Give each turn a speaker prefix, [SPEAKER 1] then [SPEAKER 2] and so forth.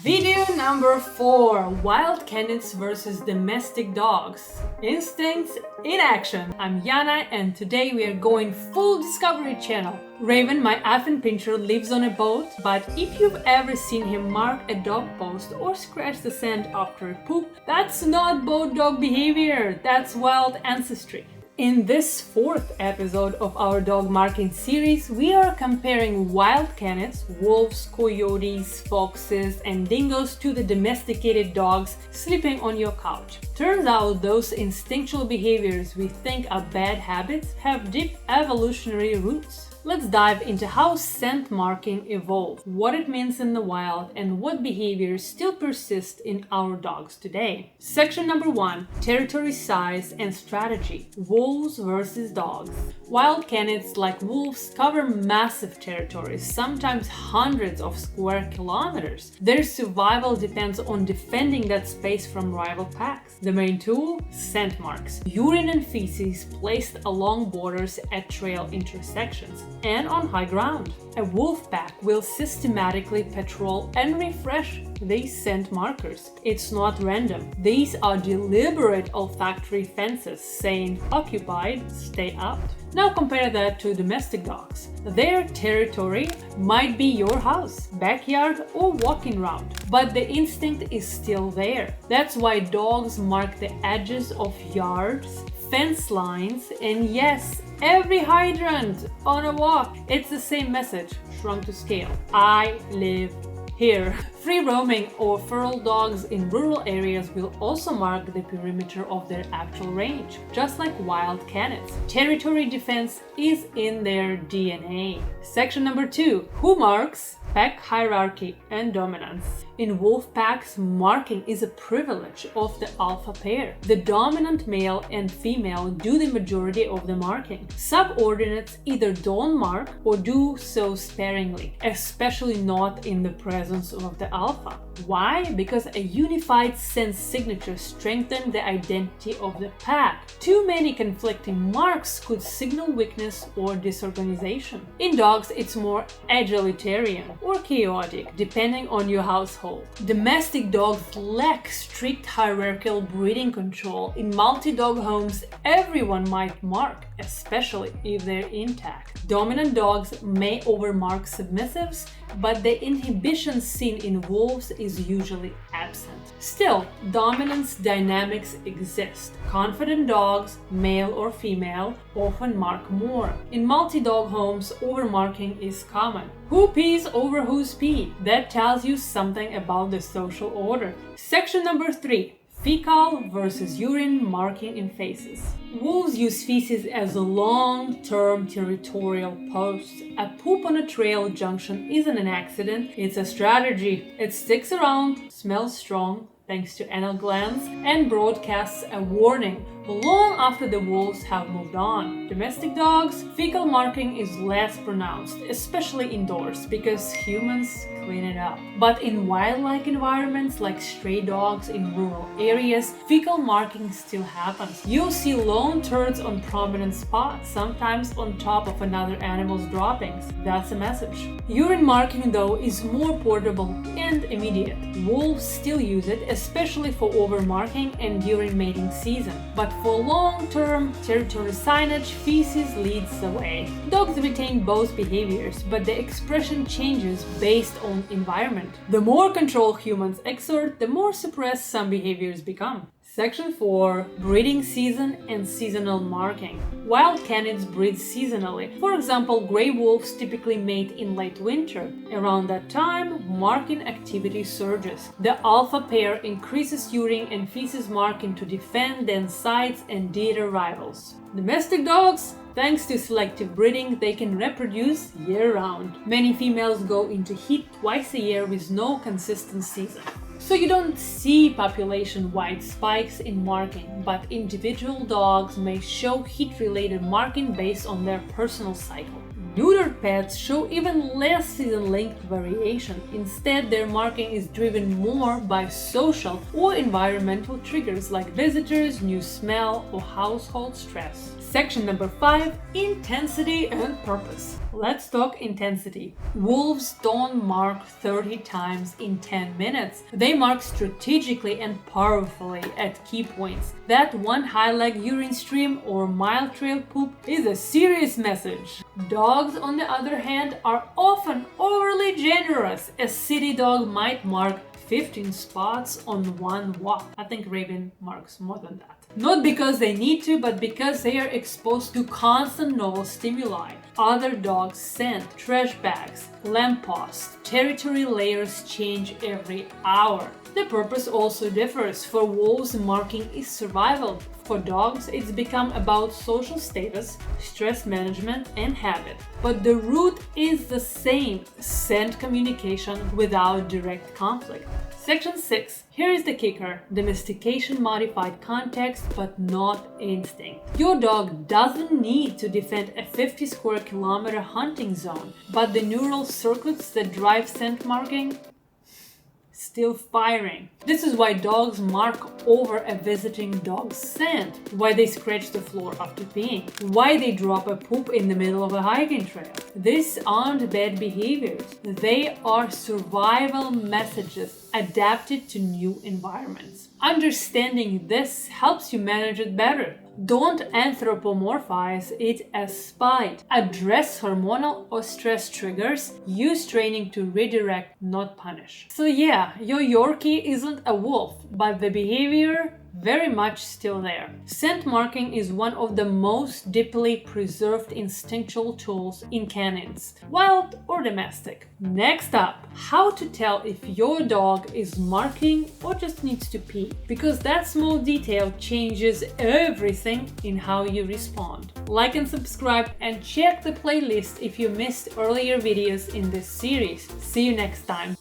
[SPEAKER 1] Video number 4. Wild canids versus domestic dogs. Instincts in action. I'm Iana and today we are going full Discovery Channel. Raven, my Affin pincher, lives on a boat, but if you've ever seen him mark a dog post or scratch the sand after a poop, that's not boat dog behavior, that's wild ancestry. In this 4th episode of our dog marking series, we are comparing wild canids, wolves, coyotes, foxes, and dingoes to the domesticated dogs sleeping on your couch. Turns out those instinctual behaviors we think are bad habits have deep evolutionary roots. Let's dive into how scent marking evolved, what it means in the wild, and what behaviors still persist in our dogs today. Section number 1. Territory size and strategy. Wolves versus dogs. Wild canids, like wolves, cover massive territories, sometimes hundreds of square kilometers. Their survival depends on defending that space from rival packs. The main tool? Scent marks. Urine and feces placed along borders at trail intersections and on high ground. A wolf pack will systematically patrol and refresh these scent markers. It's not random. These are deliberate olfactory fences saying occupied, stay out. Now compare that to domestic dogs. Their territory might be your house, backyard, or walking route, but the instinct is still there. That's why dogs mark the edges of yards, fence lines, and yes, every hydrant on a walk. It's the same message, shrunk to scale. I live here. Free roaming or feral dogs in rural areas will also mark the perimeter of their actual range, just like wild canids. Territory defense is in their DNA. Section number 2. Who marks? Pack hierarchy and dominance. In wolf packs, marking is a privilege of the alpha pair. The dominant male and female do the majority of the marking. Subordinates either don't mark or do so sparingly, especially not in the presence of the alpha. Why? Because a unified sense signature strengthens the identity of the pack. Too many conflicting marks could signal weakness or disorganization. In dogs, it's more egalitarian or chaotic, depending on your household. Domestic dogs lack strict hierarchical breeding control. In multi-dog homes, everyone might mark, especially if they're intact. Dominant dogs may overmark submissives, but the inhibition seen in wolves is usually absent. Still, dominance dynamics exist. Confident dogs, male or female, often mark more. In multi-dog homes, overmarking is common. Who pees over whose pee? That tells you something about the social order. Section number 3. Fecal versus urine marking in faces. Wolves use feces as a long-term territorial post. A poop on a trail junction isn't an accident, it's a strategy. It sticks around, smells strong, thanks to anal glands, and broadcasts a warning long after the wolves have moved on. Domestic dogs, fecal marking is less pronounced, especially indoors, because humans clean it up. But in wildlife environments like stray dogs in rural areas, fecal marking still happens. You'll see lone turds on prominent spots, sometimes on top of another animal's droppings. That's a message. Urine marking, though, is more portable and immediate. Wolves still use it, especially for overmarking and during mating season. But for long-term territory signage, feces leads the way. Dogs retain both behaviors, but the expression changes based on environment. The more control humans exert, the more suppressed some behaviors become. Section 4. Breeding season and seasonal marking. Wild canids breed seasonally. For example, gray wolves typically mate in late winter. Around that time, marking activity surges. The alpha pair increases urine and feces marking to defend, then sites and deter rivals. Domestic dogs? Thanks to selective breeding, they can reproduce year-round. Many females go into heat twice a year with no consistent season. So you don't see population-wide spikes in marking, but individual dogs may show heat-related marking based on their personal cycle. Neutered pets show even less season-linked variation. Instead, their marking is driven more by social or environmental triggers like visitors, new smell, or household stress. Section number 5. Intensity and purpose. Let's talk intensity. Wolves don't mark 30 times in 10 minutes. They mark strategically and powerfully at key points. That one high-leg urine stream or mild trail poop is a serious message. Dogs, on the other hand, are often overly generous. A city dog might mark 15 spots on one walk. I think Raven marks more than that. Not because they need to, but because they are exposed to constant novel stimuli. Other dogs scent, trash bags, lampposts. Territory layers change every hour. The purpose also differs. For wolves, marking is survival. For dogs, it's become about social status, stress management, and habit. But the root is the same: scent communication without direct conflict. Section 6. Here is the kicker: domestication modified context, but not instinct. Your dog doesn't need to defend a 50 square kilometer hunting zone, but the neural circuits that drive scent marking still firing. This is why dogs mark over a visiting dog's scent, why they scratch the floor after peeing, why they drop a poop in the middle of a hiking trail. These aren't bad behaviors. They are survival messages adapted to new environments. Understanding this helps you manage it better. Don't anthropomorphize it as spite. Address hormonal or stress triggers. Use training to redirect, not punish. So yeah, your Yorkie isn't a wolf, but the behavior very much still there. Scent marking is one of the most deeply preserved instinctual tools in canines, wild or domestic. Next up, how to tell if your dog is marking or just needs to pee, because that small detail changes everything in how you respond. Like and subscribe, and check the playlist if you missed earlier videos in this series. See you next time.